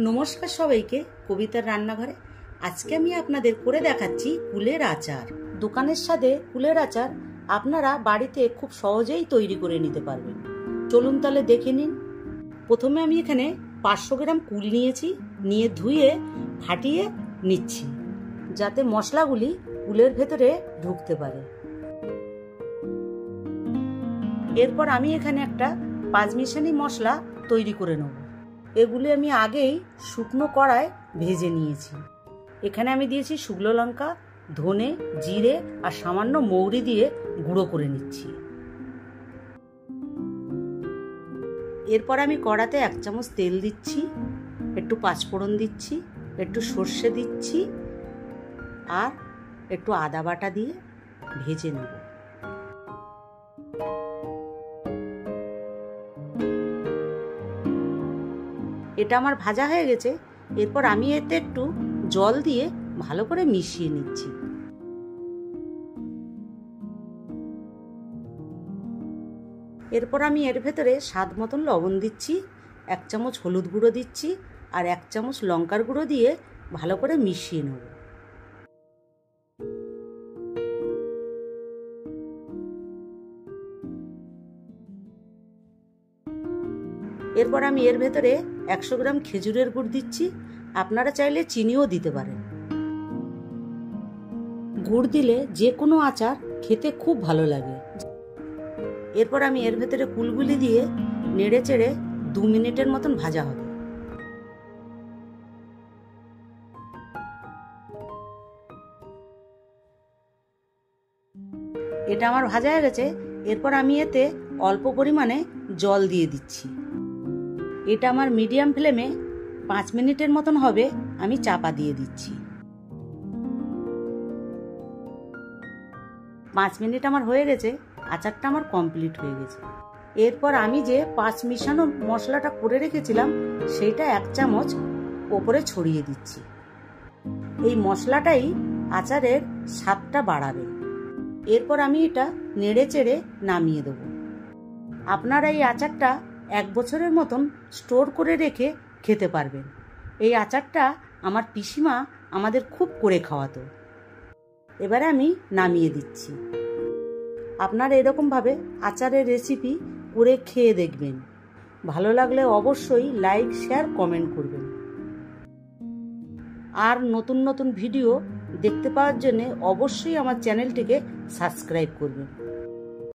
নমস্কার সবাইকে, কবিতার রান্নাঘরে। আজকে আমি আপনাদের করে দেখাচ্ছি কুলের আচার। দোকানের স্বাদে কুলের আচার আপনারা বাড়িতে খুব সহজেই তৈরি করে নিতে পারবেন। চলুন তাহলে দেখে নিন। প্রথমে আমি এখানে 500 গ্রাম কুল নিয়েছি, নিয়ে ধুয়ে ফাটিয়ে নিচ্ছি যাতে মশলাগুলি কুলের ভেতরে ঢুকতে পারে। এরপর আমি এখানে একটা 5 মিশালি মশলা তৈরি করে নেব। এগুলি আমি আগেই শুকনো কড়ায় ভেজে নিয়েছি। এখানে আমি দিয়েছি শুকনো লঙ্কা, ধনে, জিরে আর সামান্য মৌরি দিয়ে গুঁড়ো করে নিচ্ছি। এরপর আমি কড়াতে 1 চামচ তেল দিচ্ছি, একটু পাঁচফোড়ন দিচ্ছি, একটু সর্ষে দিচ্ছি আর একটু আদা বাটা দিয়ে ভেজে নেব। এটা আমার ভাজা হয়ে গেছে। এরপর আমি এতে একটু জল দিয়ে ভালো করে মিশিয়ে নিচ্ছি। এরপর আমি এর ভেতরে স্বাদ মতন লবণ দিচ্ছি, 1 চামচ হলুদ গুঁড়ো দিচ্ছি আর 1 চামচ লঙ্কার গুঁড়ো দিয়ে ভালো করে মিশিয়ে নেব। এরপর আমি এর ভেতরে 100 গ্রাম খেজুরের গুড় দিচ্ছি। আপনারা চাইলে চিনিও দিতে পারেন। গুড় দিলে যে কোনো আচার খেতে খুব ভালো লাগে। এরপর আমি এর ভেতরে কুলগুলি দিয়ে নেড়ে চেড়ে 2 মিনিটের মতন ভাজা হবে। এটা আমার ভাজা হয়ে গেছে। এরপর আমি এতে অল্প পরিমাণে জল দিয়ে দিচ্ছি। এটা আমার মিডিয়াম ফ্লেমে 5 মিনিটের মতন হবে। আমি চাপা দিয়ে দিচ্ছি। 5 মিনিট আমার হয়ে গেছে। আচারটা আমার কমপ্লিট হয়ে গেছে। এরপর আমি যে 5 মিশানো মশলাটা করে রেখেছিলাম সেইটা 1 চামচ ওপরে ছড়িয়ে দিচ্ছি। এই মশলাটাই আচারের স্বাদটা বাড়াবে। এরপর আমি এটা নেড়ে চেড়ে নামিয়ে দেবো। আপনারা এই আচারটা 1 বছরের মতন স্টোর করে রেখে খেতে পারবেন। এই আচারটা আমার পিসিমা আমাদের খুব করে খাওয়াতো। এবারে আমি নামিয়ে দিচ্ছি। আপনারা এরকমভাবে আচারের রেসিপি করে খেয়ে দেখবেন। ভালো লাগলে অবশ্যই লাইক, শেয়ার, কমেন্ট করবেন। আর নতুন নতুন ভিডিও দেখতে পাওয়ার জন্য অবশ্যই আমার চ্যানেলটিকে সাবস্ক্রাইব করবেন।